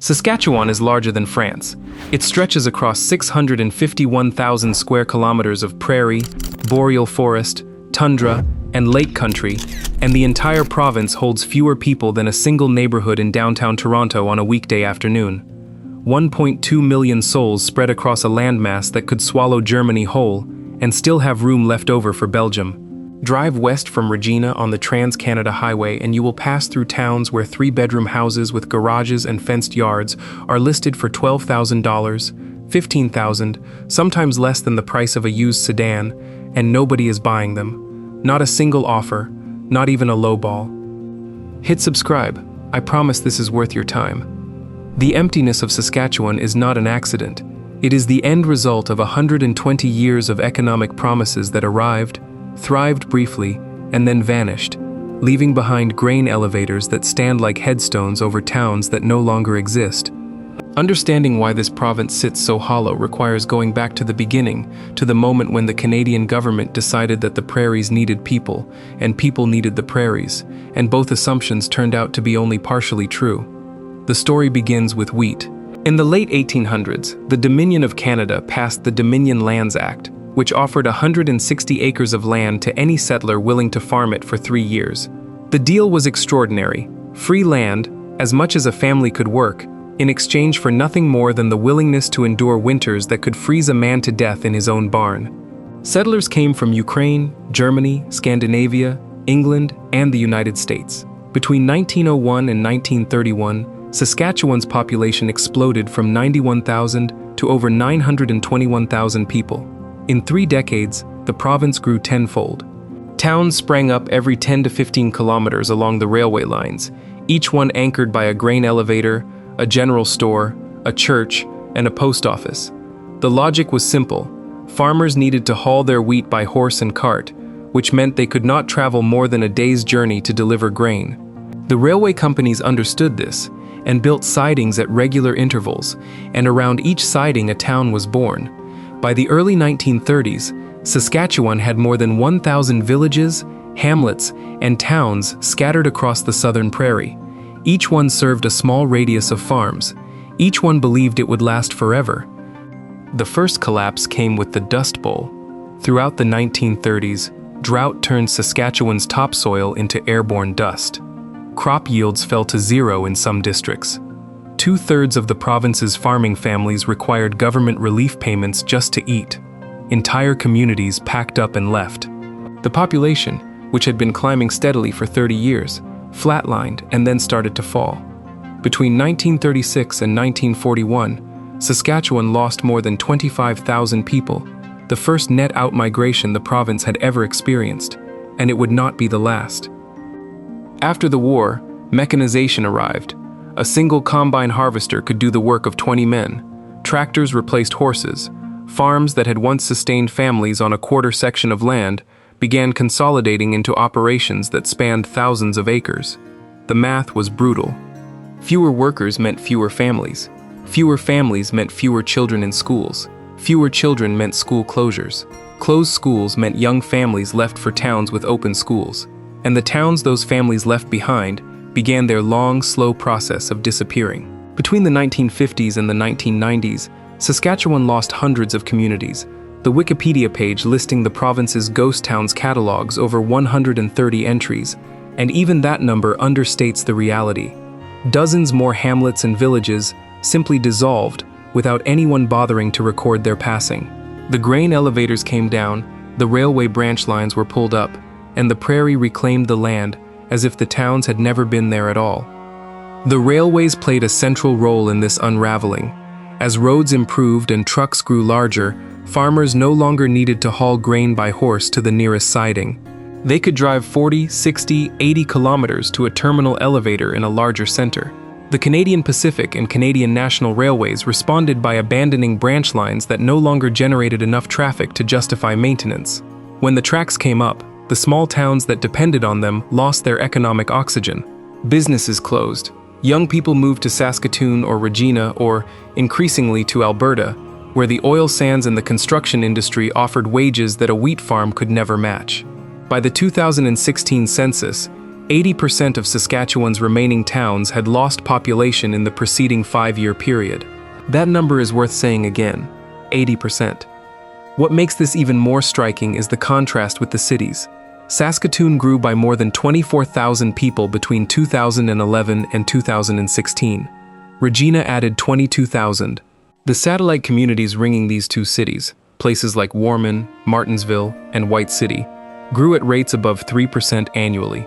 Saskatchewan is larger than France. It stretches across 651,000 square kilometers of prairie, boreal forest, tundra, and lake country, and the entire province holds fewer people than a single neighborhood in downtown Toronto on a weekday afternoon. 1.2 million souls spread across a landmass that could swallow Germany whole and still have room left over for Belgium. Drive west from Regina on the Trans-Canada Highway and you will pass through towns where three-bedroom houses with garages and fenced yards are listed for $12,000, $15,000, sometimes less than the price of a used sedan, and nobody is buying them. Not a single offer, not even a low ball. Hit subscribe. I promise this is worth your time. The emptiness of Saskatchewan is not an accident. It is the end result of 120 years of economic promises that arrived, thrived briefly, and then vanished, leaving behind grain elevators that stand like headstones over towns that no longer exist. Understanding why this province sits so hollow requires going back to the beginning, to the moment when the Canadian government decided that the prairies needed people, and people needed the prairies, and both assumptions turned out to be only partially true. The story begins with wheat. In the late 1800s, the Dominion of Canada passed the Dominion Lands Act, which offered 160 acres of land to any settler willing to farm it for 3 years. The deal was extraordinary: free land, as much as a family could work, in exchange for nothing more than the willingness to endure winters that could freeze a man to death in his own barn. Settlers came from Ukraine, Germany, Scandinavia, England, and the United States. Between 1901 and 1931, Saskatchewan's population exploded from 91,000 to over 921,000 people. In 3 decades, the province grew tenfold. Towns sprang up every 10 to 15 kilometers along the railway lines, each one anchored by a grain elevator, a general store, a church, and a post office. The logic was simple. Farmers needed to haul their wheat by horse and cart, which meant they could not travel more than a day's journey to deliver grain. The railway companies understood this and built sidings at regular intervals, and around each siding a town was born. By the early 1930s, Saskatchewan had more than 1,000 villages, hamlets, and towns scattered across the southern prairie. Each one served a small radius of farms. Each one believed it would last forever. The first collapse came with the Dust Bowl. Throughout the 1930s, drought turned Saskatchewan's topsoil into airborne dust. Crop yields fell to zero in some districts. 2/3 of the province's farming families required government relief payments just to eat. Entire communities packed up and left. The population, which had been climbing steadily for 30 years, flatlined and then started to fall. Between 1936 and 1941, Saskatchewan lost more than 25,000 people, the first net outmigration the province had ever experienced, and it would not be the last. After the war, mechanization arrived. A single combine harvester could do the work of 20 men. Tractors replaced horses. Farms that had once sustained families on a quarter section of land began consolidating into operations that spanned thousands of acres. The math was brutal. Fewer workers meant fewer families. Fewer families meant fewer children in schools. Fewer children meant school closures. Closed schools meant young families left for towns with open schools. And the towns those families left behind began their long, slow process of disappearing. Between the 1950s and the 1990s, Saskatchewan lost hundreds of communities. The Wikipedia page listing the province's ghost towns catalogs over 130 entries, and even that number understates the reality. Dozens more hamlets and villages simply dissolved without anyone bothering to record their passing. The grain elevators came down, the railway branch lines were pulled up, and the prairie reclaimed the land as if the towns had never been there at all. The railways played a central role in this unraveling. As roads improved and trucks grew larger, farmers no longer needed to haul grain by horse to the nearest siding. They could drive 40, 60, 80 kilometers to a terminal elevator in a larger center. The Canadian Pacific and Canadian National Railways responded by abandoning branch lines that no longer generated enough traffic to justify maintenance. When the tracks came up, the small towns that depended on them lost their economic oxygen. Businesses closed. Young people moved to Saskatoon or Regina or, increasingly, to Alberta, where the oil sands and the construction industry offered wages that a wheat farm could never match. By the 2016 census, 80% of Saskatchewan's remaining towns had lost population in the preceding 5-year period. That number is worth saying again, 80%. What makes this even more striking is the contrast with the cities. Saskatoon grew by more than 24,000 people between 2011 and 2016. Regina added 22,000. The satellite communities ringing these two cities, places like Warman, Martinsville, and White City, grew at rates above 3% annually.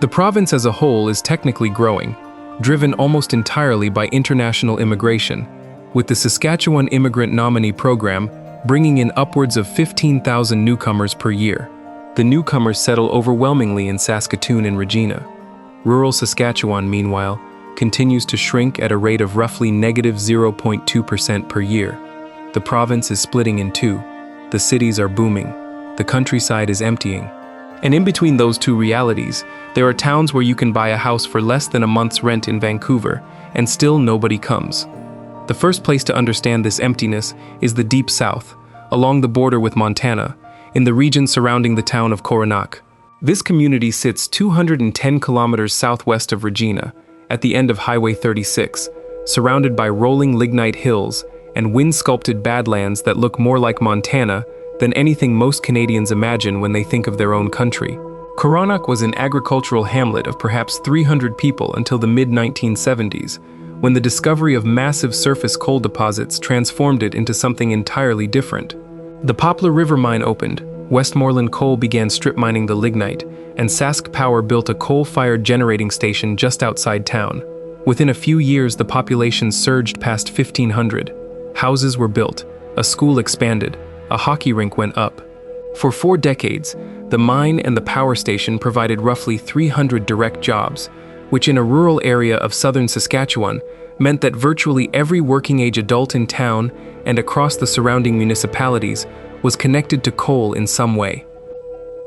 The province as a whole is technically growing, driven almost entirely by international immigration, with the Saskatchewan Immigrant Nominee Program bringing in upwards of 15,000 newcomers per year. The newcomers settle overwhelmingly in Saskatoon and Regina. Rural Saskatchewan, meanwhile, continues to shrink at a rate of roughly negative 0.2% per year. The province is splitting in two. The cities are booming. The countryside is emptying. And in between those two realities, there are towns where you can buy a house for less than a month's rent in Vancouver, and still nobody comes. The first place to understand this emptiness is the Deep South, along the border with Montana, in the region surrounding the town of Coronach. This community sits 210 kilometers southwest of Regina, at the end of Highway 36, surrounded by rolling lignite hills and wind-sculpted badlands that look more like Montana than anything most Canadians imagine when they think of their own country. Coronach was an agricultural hamlet of perhaps 300 people until the mid-1970s, when the discovery of massive surface coal deposits transformed it into something entirely different. The Poplar River mine opened, Westmoreland Coal began strip mining the lignite, and Sask Power built a coal-fired generating station just outside town. Within a few years, the population surged past 1,500. Houses were built, a school expanded, a hockey rink went up. For 4 decades, the mine and the power station provided roughly 300 direct jobs, which in a rural area of southern Saskatchewan meant that virtually every working-age adult in town and across the surrounding municipalities was connected to coal in some way.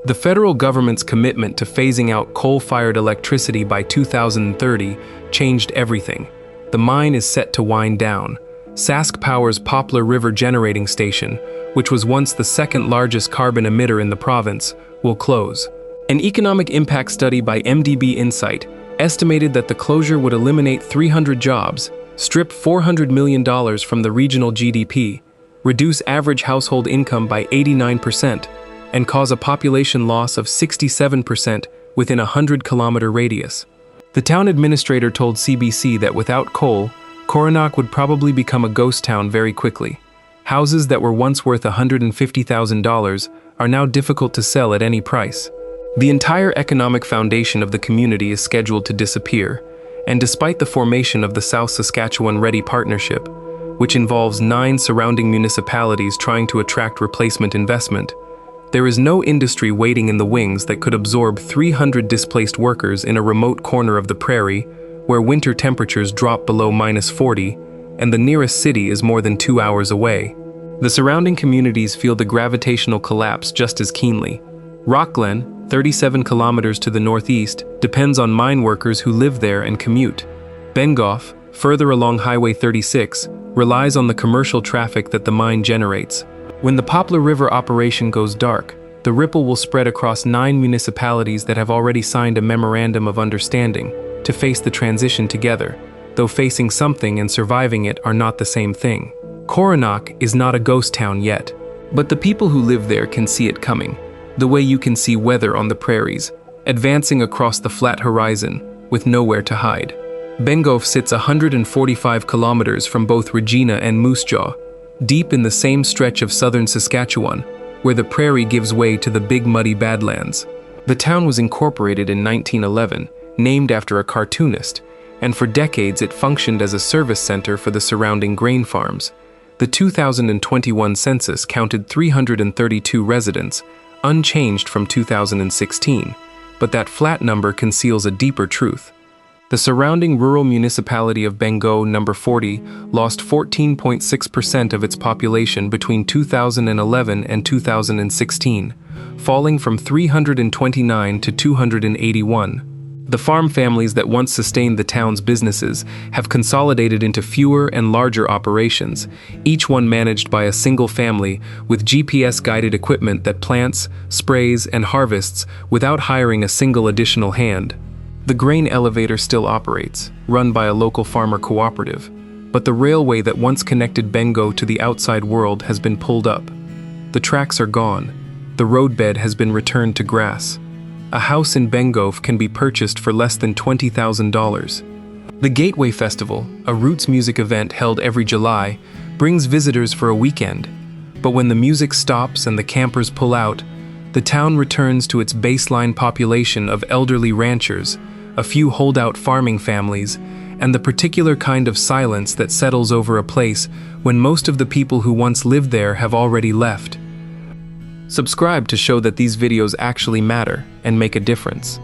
The federal government's commitment to phasing out coal-fired electricity by 2030 changed everything. The mine is set to wind down. Sask Power's Poplar River Generating Station, which was once the second largest carbon emitter in the province, will close. An economic impact study by MDB Insight estimated that the closure would eliminate 300 jobs, strip $400 million from the regional GDP, reduce average household income by 89%, and cause a population loss of 67% within a 100-kilometer radius. The town administrator told CBC that without coal, Coronach would probably become a ghost town very quickly. Houses that were once worth $150,000 are now difficult to sell at any price. The entire economic foundation of the community is scheduled to disappear, and despite the formation of the South Saskatchewan Ready Partnership, which involves 9 surrounding municipalities trying to attract replacement investment, there is no industry waiting in the wings that could absorb 300 displaced workers in a remote corner of the prairie where winter temperatures drop below -40 and the nearest city is more than 2 hours away. The surrounding communities feel the gravitational collapse just as keenly. Rockglen, 37 kilometers to the northeast, depends on mine workers who live there and commute. Bengoff, further along Highway 36, relies on the commercial traffic that the mine generates. When the Poplar River operation goes dark, the ripple will spread across 9 municipalities that have already signed a memorandum of understanding to face the transition together, though facing something and surviving it are not the same thing. Coronach is not a ghost town yet, but the people who live there can see it coming, the way you can see weather on the prairies, advancing across the flat horizon with nowhere to hide. Bengoff sits 145 kilometers from both Regina and Moose Jaw, deep in the same stretch of southern Saskatchewan, where the prairie gives way to the Big Muddy Badlands. The town was incorporated in 1911, named after a cartoonist, and for decades it functioned as a service center for the surrounding grain farms. The 2021 census counted 332 residents, unchanged from 2016, but that flat number conceals a deeper truth. The surrounding rural municipality of Bengo No. 40 lost 14.6% of its population between 2011 and 2016, falling from 329 to 281. The farm families that once sustained the town's businesses have consolidated into fewer and larger operations, each one managed by a single family with GPS-guided equipment that plants, sprays, and harvests without hiring a single additional hand. The grain elevator still operates, run by a local farmer cooperative, but the railway that once connected Bengo to the outside world has been pulled up. The tracks are gone. The roadbed has been returned to grass. A house in Bengo can be purchased for less than $20,000. The Gateway Festival, a roots music event held every July, brings visitors for a weekend. But when the music stops and the campers pull out, the town returns to its baseline population of elderly ranchers, a few holdout farming families, and the particular kind of silence that settles over a place when most of the people who once lived there have already left. Subscribe to show that these videos actually matter and make a difference.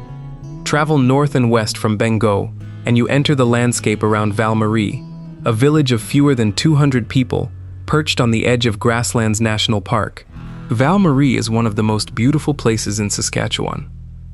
Travel north and west from Bengo, and you enter the landscape around Val-Marie, a village of fewer than 200 people, perched on the edge of Grasslands National Park. Val-Marie is one of the most beautiful places in Saskatchewan.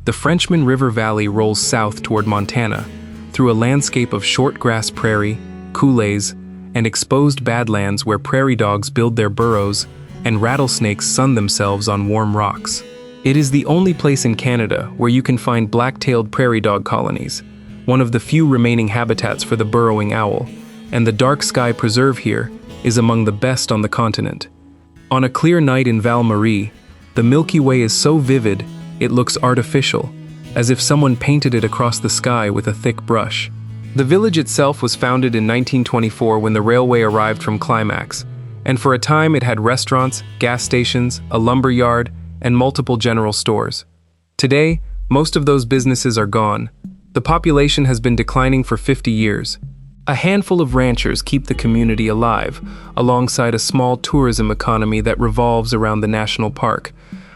The Frenchman River Valley rolls south toward Montana, through a landscape of short grass prairie, coulées, and exposed badlands where prairie dogs build their burrows and rattlesnakes sun themselves on warm rocks. It is the only place in Canada where you can find black-tailed prairie dog colonies, one of the few remaining habitats for the burrowing owl, and the dark sky preserve here is among the best on the continent. On a clear night in Val-Marie, the Milky Way is so vivid it looks artificial, as if someone painted it across the sky with a thick brush. The village itself was founded in 1924 when the railway arrived from Climax, and for a time it had restaurants, gas stations, a lumber yard, and multiple general stores. Today, most of those businesses are gone. The population has been declining for 50 years. A handful of ranchers keep the community alive, alongside a small tourism economy that revolves around the national park.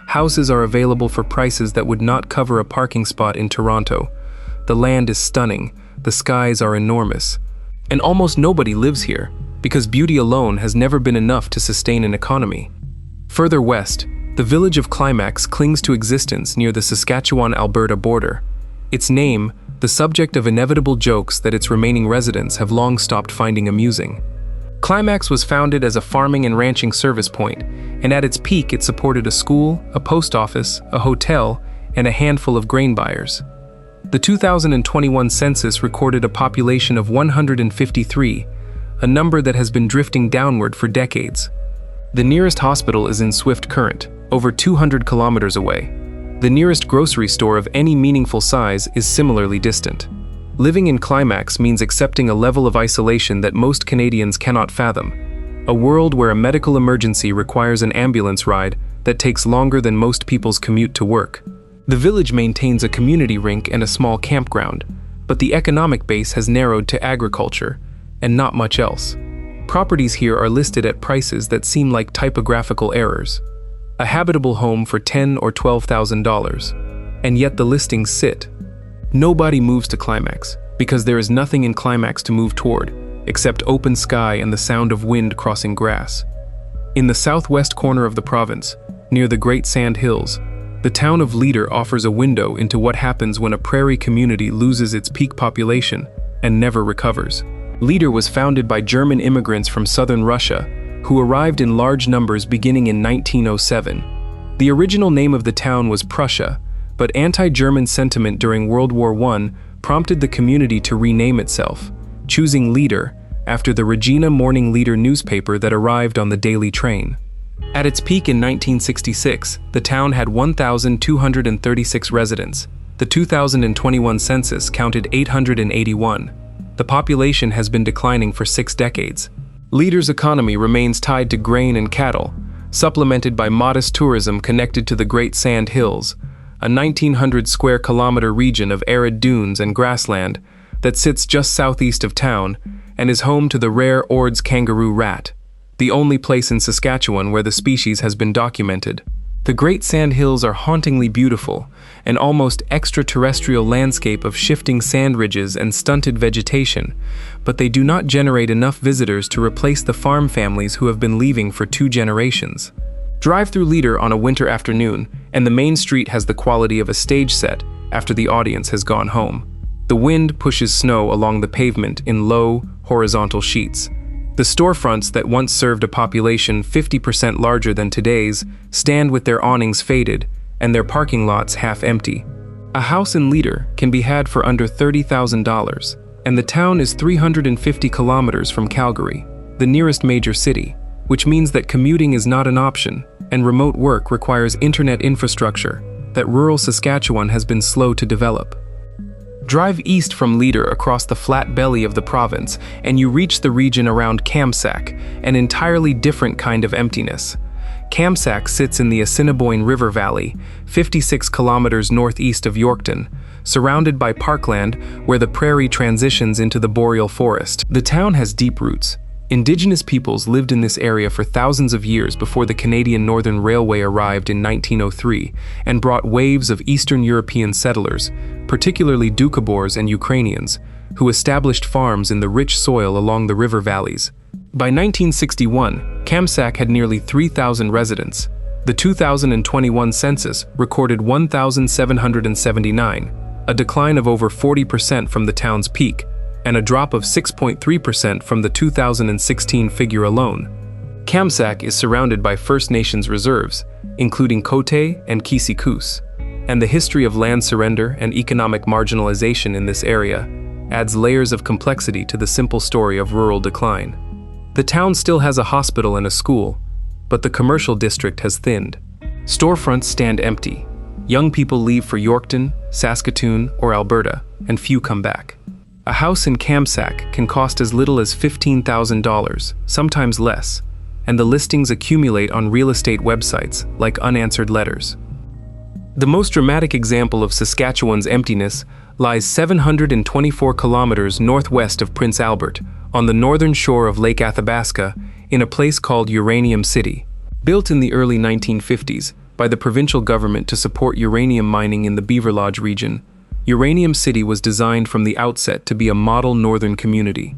Houses are available for prices that would not cover a parking spot in Toronto. The land is stunning, the skies are enormous, and almost nobody lives here, because beauty alone has never been enough to sustain an economy. Further west, the village of Climax clings to existence near the Saskatchewan-Alberta border. Its name, the subject of inevitable jokes that its remaining residents have long stopped finding amusing. Climax was founded as a farming and ranching service point, and at its peak it supported a school, a post office, a hotel, and a handful of grain buyers. The 2021 census recorded a population of 153, a number that has been drifting downward for decades. The nearest hospital is in Swift Current, over 200 kilometers away. The nearest grocery store of any meaningful size is similarly distant. Living in Climax means accepting a level of isolation that most Canadians cannot fathom. A world where a medical emergency requires an ambulance ride that takes longer than most people's commute to work. The village maintains a community rink and a small campground, but the economic base has narrowed to agriculture, and not much else. Properties here are listed at prices that seem like typographical errors. A habitable home for $10,000 or $12,000, and yet the listings sit. Nobody moves to Climax, because there is nothing in Climax to move toward, except open sky and the sound of wind crossing grass. In the southwest corner of the province, near the Great Sand Hills, the town of Leader offers a window into what happens when a prairie community loses its peak population and never recovers. Leader was founded by German immigrants from southern Russia, who arrived in large numbers beginning in 1907. The original name of the town was Prussia, but anti-German sentiment during World War I prompted the community to rename itself, choosing Leader after the Regina Morning Leader newspaper that arrived on the daily train. At its peak in 1966, the town had 1,236 residents. The 2021 census counted 881. The population has been declining for 6 decades. Leader's economy remains tied to grain and cattle, supplemented by modest tourism connected to the Great Sand Hills, a 1,900 square kilometer region of arid dunes and grassland that sits just southeast of town and is home to the rare Ord's kangaroo rat, the only place in Saskatchewan where the species has been documented. The Great Sand Hills are hauntingly beautiful, an almost extraterrestrial landscape of shifting sand ridges and stunted vegetation, but they do not generate enough visitors to replace the farm families who have been leaving for 2 generations. Drive through Leader on a winter afternoon, and the main street has the quality of a stage set after the audience has gone home. The wind pushes snow along the pavement in low, horizontal sheets. The storefronts that once served a population 50% larger than today's stand with their awnings faded and their parking lots half empty. A house in Leader can be had for under $30,000, and the town is 350 kilometers from Calgary, the nearest major city, which means that commuting is not an option, and remote work requires internet infrastructure that rural Saskatchewan has been slow to develop. Drive east from Leader across the flat belly of the province, and you reach the region around Kamsack, an entirely different kind of emptiness. Kamsack sits in the Assiniboine River Valley, 56 kilometers northeast of Yorkton, surrounded by parkland where the prairie transitions into the boreal forest. The town has deep roots. Indigenous peoples lived in this area for thousands of years before the Canadian Northern Railway arrived in 1903 and brought waves of Eastern European settlers, particularly Doukhobors and Ukrainians, who established farms in the rich soil along the river valleys. By 1961, Kamsack had nearly 3,000 residents. The 2021 census recorded 1,779, a decline of over 40% from the town's peak, and a drop of 6.3% from the 2016 figure alone. Kamsack is surrounded by First Nations reserves, including Cote and Kisikus, and the history of land surrender and economic marginalization in this area adds layers of complexity to the simple story of rural decline. The town still has a hospital and a school, but the commercial district has thinned. Storefronts stand empty. Young people leave for Yorkton, Saskatoon, or Alberta, and few come back. A house in Kamsack can cost as little as $15,000, sometimes less, and the listings accumulate on real estate websites like unanswered letters. The most dramatic example of Saskatchewan's emptiness lies 724 kilometers northwest of Prince Albert, on the northern shore of Lake Athabasca, in a place called Uranium City. Built in the early 1950s by the provincial government to support uranium mining in the Beaver Lodge region, Uranium City was designed from the outset to be a model northern community.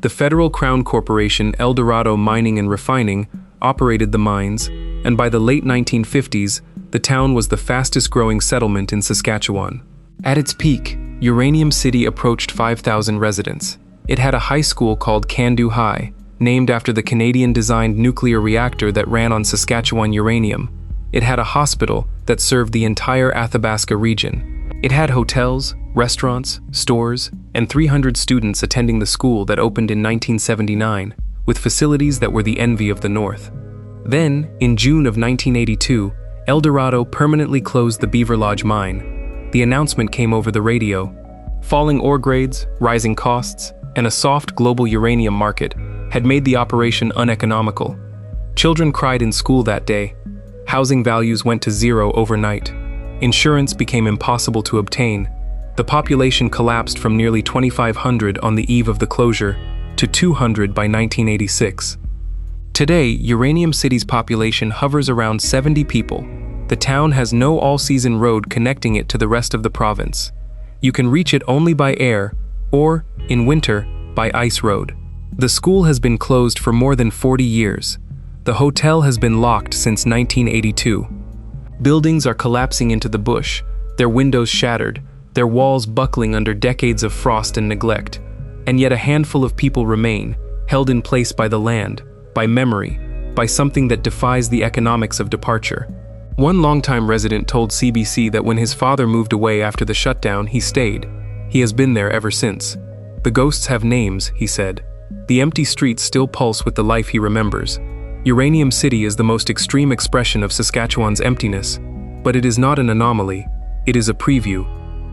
The federal Crown Corporation El Dorado Mining and Refining operated the mines, and by the late 1950s, the town was the fastest-growing settlement in Saskatchewan. At its peak, Uranium City approached 5,000 residents. It had a high school called Candu High, named after the Canadian-designed nuclear reactor that ran on Saskatchewan uranium. It had a hospital that served the entire Athabasca region. It had hotels, restaurants, stores, and 300 students attending the school that opened in 1979, with facilities that were the envy of the North. Then, in June of 1982, El Dorado permanently closed the Beaver Lodge mine. The announcement came over the radio. Falling ore grades, rising costs, and a soft global uranium market had made the operation uneconomical. Children cried in school that day. Housing values went to zero overnight. Insurance became impossible to obtain. The population collapsed from nearly 2,500 on the eve of the closure to 200 by 1986. Today, Uranium City's population hovers around 70 people. The town has no all-season road connecting it to the rest of the province. You can reach it only by air, or, in winter, by ice road. The school has been closed for more than 40 years. The hotel has been locked since 1982. Buildings are collapsing into the bush, their windows shattered, their walls buckling under decades of frost and neglect. And yet a handful of people remain, held in place by the land, by memory, by something that defies the economics of departure. One longtime resident told CBC that when his father moved away after the shutdown, he stayed. He has been there ever since. The ghosts have names, he said. The empty streets still pulse with the life he remembers. Uranium City is the most extreme expression of Saskatchewan's emptiness, but it is not an anomaly, it is a preview.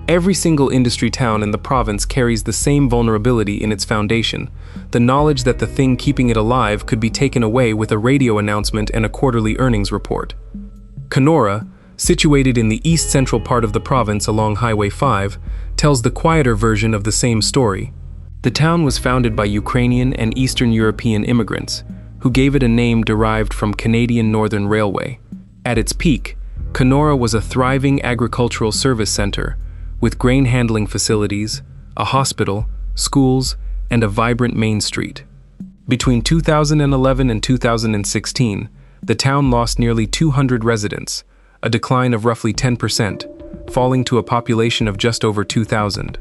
Every single industry town in the province carries the same vulnerability in its foundation, the knowledge that the thing keeping it alive could be taken away with a radio announcement and a quarterly earnings report. Kenora, situated in the east-central part of the province along Highway 5, tells the quieter version of the same story. The town was founded by Ukrainian and Eastern European immigrants, who gave it a name derived from Canadian Northern Railway. At its peak, Kenora was a thriving agricultural service center, with grain handling facilities, a hospital, schools, and a vibrant main street. Between 2011 and 2016, the town lost nearly 200 residents, a decline of roughly 10%, falling to a population of just over 2,000.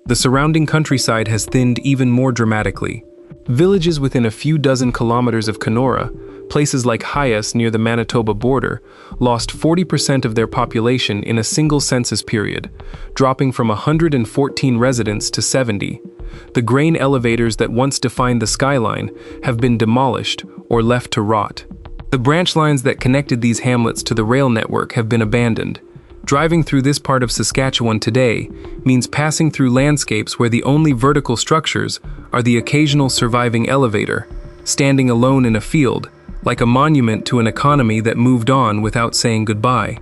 The surrounding countryside has thinned even more dramatically. Villages within a few dozen kilometers of Kenora places like Hyas near the Manitoba border lost 40% of their population in a single census period, dropping from 114 residents to 70. The grain elevators that once defined the skyline have been demolished or left to rot. The branch lines that connected these hamlets to the rail network have been abandoned. Driving through this part of Saskatchewan today means passing through landscapes where the only vertical structures are the occasional surviving elevator, standing alone in a field, like a monument to an economy that moved on without saying goodbye.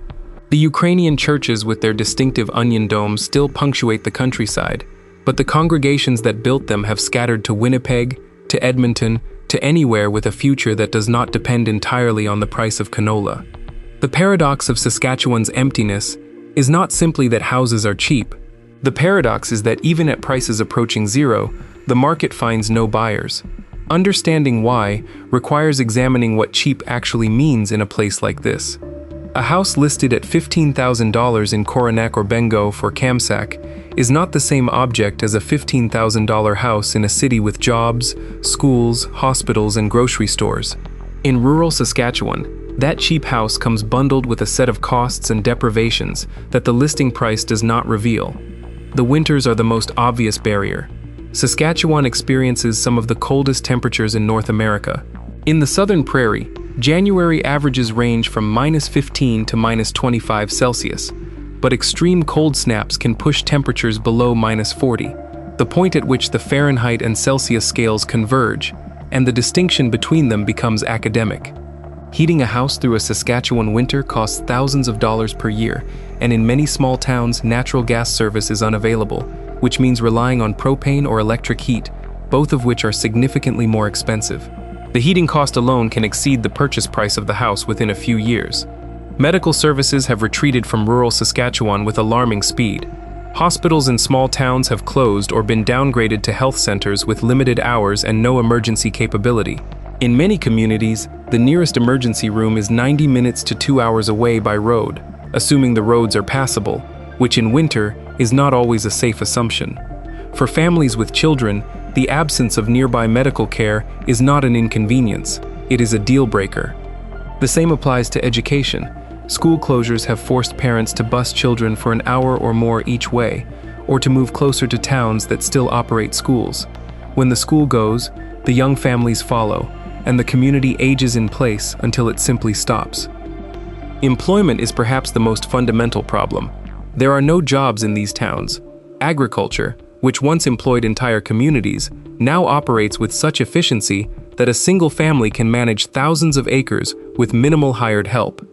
The Ukrainian churches with their distinctive onion domes still punctuate the countryside, but the congregations that built them have scattered to Winnipeg, to Edmonton, to anywhere with a future that does not depend entirely on the price of canola. The paradox of Saskatchewan's emptiness is not simply that houses are cheap. The paradox is that even at prices approaching zero, the market finds no buyers. Understanding why requires examining what cheap actually means in a place like this. A house listed at $15,000 in Coronac or Bengo for Kamsack is not the same object as a $15,000 house in a city with jobs, schools, hospitals, and grocery stores. In rural Saskatchewan, that cheap house comes bundled with a set of costs and deprivations that the listing price does not reveal. The winters are the most obvious barrier. Saskatchewan experiences some of the coldest temperatures in North America. In the southern prairie, January averages range from -15 to -25 Celsius, but extreme cold snaps can push temperatures below -40, the point at which the Fahrenheit and Celsius scales converge, and the distinction between them becomes academic. Heating a house through a Saskatchewan winter costs thousands of dollars per year, and in many small towns, natural gas service is unavailable, which means relying on propane or electric heat, both of which are significantly more expensive. The heating cost alone can exceed the purchase price of the house within a few years. Medical services have retreated from rural Saskatchewan with alarming speed. Hospitals in small towns have closed or been downgraded to health centers with limited hours and no emergency capability. In many communities, the nearest emergency room is 90 minutes to 2 hours away by road, assuming the roads are passable, which in winter is not always a safe assumption. For families with children, the absence of nearby medical care is not an inconvenience, it is a deal breaker. The same applies to education. School closures have forced parents to bus children for an hour or more each way, or to move closer to towns that still operate schools. When the school goes, the young families follow, and the community ages in place until it simply stops. Employment is perhaps the most fundamental problem. There are no jobs in these towns. Agriculture, which once employed entire communities, now operates with such efficiency that a single family can manage thousands of acres with minimal hired help.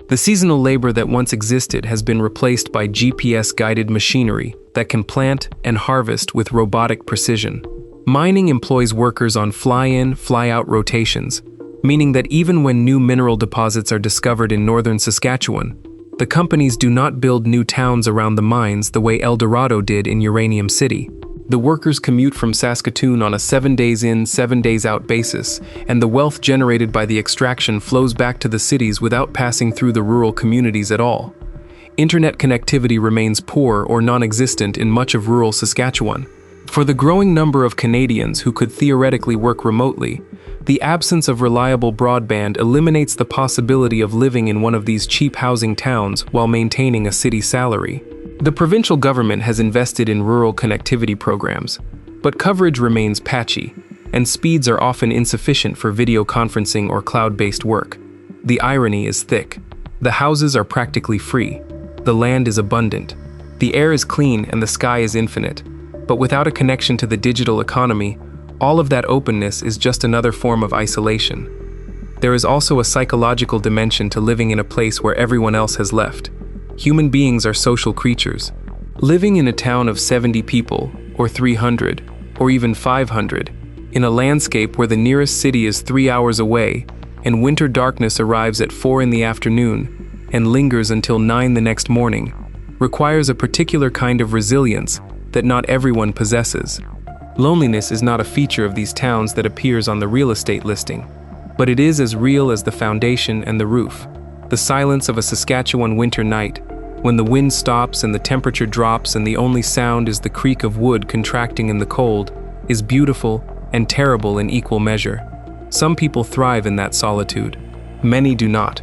The seasonal labor that once existed has been replaced by GPS-guided machinery that can plant and harvest with robotic precision. Mining employs workers on fly-in, fly-out rotations, meaning that even when new mineral deposits are discovered in northern Saskatchewan, the companies do not build new towns around the mines the way El Dorado did in Uranium City. The workers commute from Saskatoon on a 7 days in, 7 days out basis, and the wealth generated by the extraction flows back to the cities without passing through the rural communities at all. Internet connectivity remains poor or non-existent in much of rural Saskatchewan. For the growing number of Canadians who could theoretically work remotely, the absence of reliable broadband eliminates the possibility of living in one of these cheap housing towns while maintaining a city salary. The provincial government has invested in rural connectivity programs, but coverage remains patchy, and speeds are often insufficient for video conferencing or cloud-based work. The irony is thick. The houses are practically free. The land is abundant. The air is clean and the sky is infinite. But without a connection to the digital economy, all of that openness is just another form of isolation. There is also a psychological dimension to living in a place where everyone else has left. Human beings are social creatures. Living in a town of 70 people, or 300, or even 500, in a landscape where the nearest city is 3 hours away, and winter darkness arrives at 4 in the afternoon, and lingers until 9 the next morning, requires a particular kind of resilience that not everyone possesses. Loneliness is not a feature of these towns that appears on the real estate listing, but it is as real as the foundation and the roof. The silence of a Saskatchewan winter night, when the wind stops and the temperature drops and the only sound is the creak of wood contracting in the cold, is beautiful and terrible in equal measure. Some people thrive in that solitude. Many do not.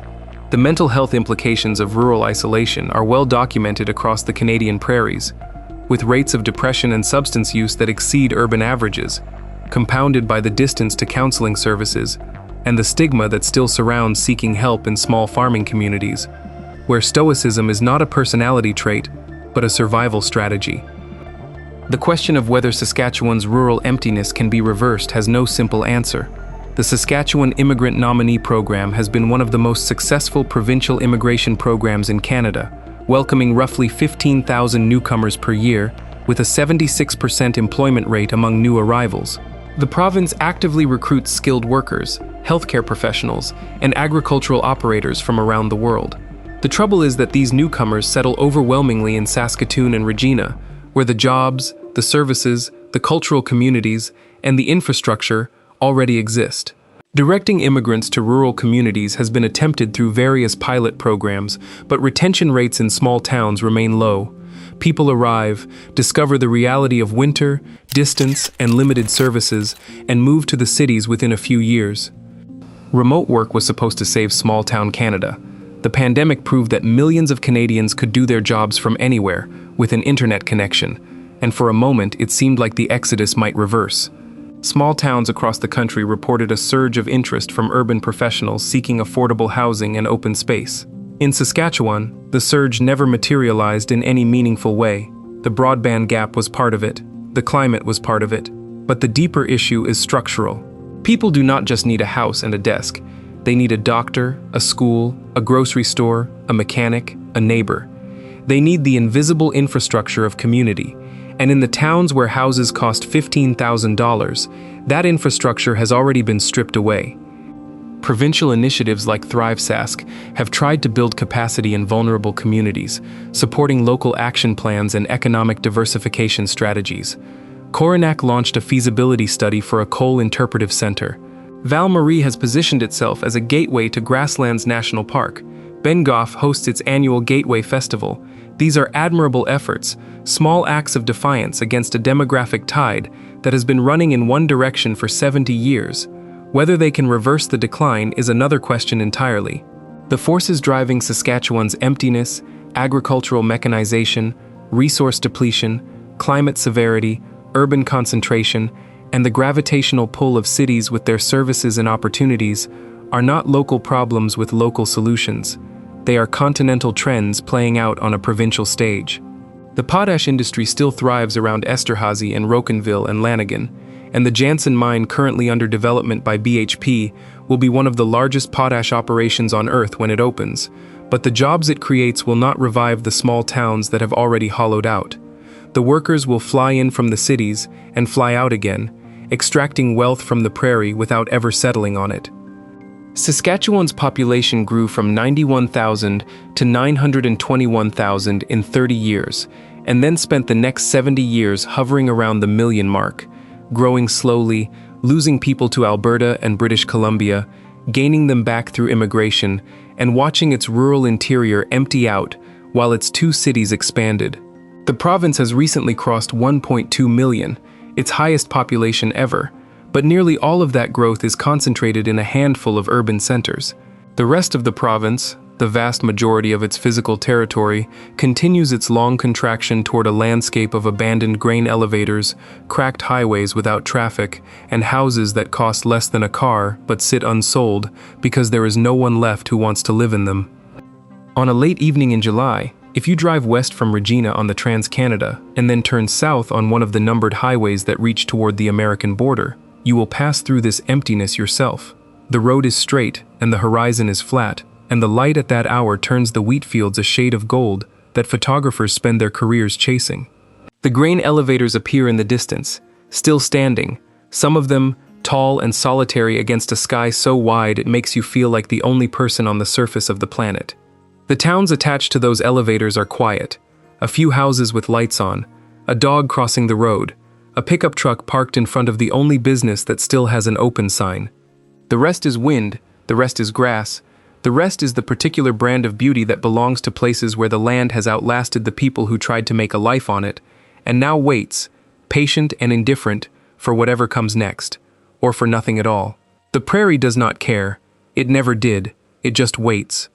The mental health implications of rural isolation are well documented across the Canadian prairies, with rates of depression and substance use that exceed urban averages, compounded by the distance to counseling services and the stigma that still surrounds seeking help in small farming communities, where stoicism is not a personality trait, but a survival strategy. The question of whether Saskatchewan's rural emptiness can be reversed has no simple answer. The Saskatchewan Immigrant Nominee Program has been one of the most successful provincial immigration programs in Canada, welcoming roughly 15,000 newcomers per year, with a 76% employment rate among new arrivals. The province actively recruits skilled workers, healthcare professionals, and agricultural operators from around the world. The trouble is that these newcomers settle overwhelmingly in Saskatoon and Regina, where the jobs, the services, the cultural communities, and the infrastructure already exist. Directing immigrants to rural communities has been attempted through various pilot programs, but retention rates in small towns remain low. People arrive, discover the reality of winter, distance, and limited services, and move to the cities within a few years. Remote work was supposed to save small-town Canada. The pandemic proved that millions of Canadians could do their jobs from anywhere, with an internet connection, and for a moment it seemed like the exodus might reverse. Small towns across the country reported a surge of interest from urban professionals seeking affordable housing and open space. In Saskatchewan, the surge never materialized in any meaningful way. The broadband gap was part of it. The climate was part of it. But the deeper issue is structural. People do not just need a house and a desk. They need a doctor, a school, a grocery store, a mechanic, a neighbor. They need the invisible infrastructure of community. And in the towns where houses cost $15,000, that infrastructure has already been stripped away. Provincial initiatives like Thrive Sask have tried to build capacity in vulnerable communities, supporting local action plans and economic diversification strategies. Coronach launched a feasibility study for a coal interpretive center. Val-Marie has positioned itself as a gateway to Grasslands National Park. Bengoff hosts its annual Gateway Festival. These are admirable efforts, small acts of defiance against a demographic tide that has been running in one direction for 70 years. Whether they can reverse the decline is another question entirely. The forces driving Saskatchewan's emptiness, agricultural mechanization, resource depletion, climate severity, urban concentration, and the gravitational pull of cities with their services and opportunities are not local problems with local solutions. They are continental trends playing out on a provincial stage. The potash industry still thrives around Esterhazy and Rocanville and Lanigan, and the Jansen mine, currently under development by BHP, will be one of the largest potash operations on Earth when it opens. But the jobs it creates will not revive the small towns that have already hollowed out. The workers will fly in from the cities and fly out again, extracting wealth from the prairie without ever settling on it. Saskatchewan's population grew from 91,000 to 921,000 in 30 years, and then spent the next 70 years hovering around the million mark, growing slowly, losing people to Alberta and British Columbia, gaining them back through immigration, and watching its rural interior empty out while its two cities expanded. The province has recently crossed 1.2 million, its highest population ever, but nearly all of that growth is concentrated in a handful of urban centers. The rest of the province, the vast majority of its physical territory, continues its long contraction toward a landscape of abandoned grain elevators, cracked highways without traffic, and houses that cost less than a car but sit unsold because there is no one left who wants to live in them. On a late evening in July, if you drive west from Regina on the Trans-Canada and then turn south on one of the numbered highways that reach toward the American border, you will pass through this emptiness yourself. The road is straight and the horizon is flat, and the light at that hour turns the wheat fields a shade of gold that photographers spend their careers chasing. The grain elevators appear in the distance, still standing, some of them tall and solitary against a sky so wide it makes you feel like the only person on the surface of the planet. The towns attached to those elevators are quiet, a few houses with lights on, a dog crossing the road, a pickup truck parked in front of the only business that still has an open sign. The rest is wind, the rest is grass, the rest is the particular brand of beauty that belongs to places where the land has outlasted the people who tried to make a life on it, and now waits, patient and indifferent, for whatever comes next, or for nothing at all. The prairie does not care. It never did. It just waits.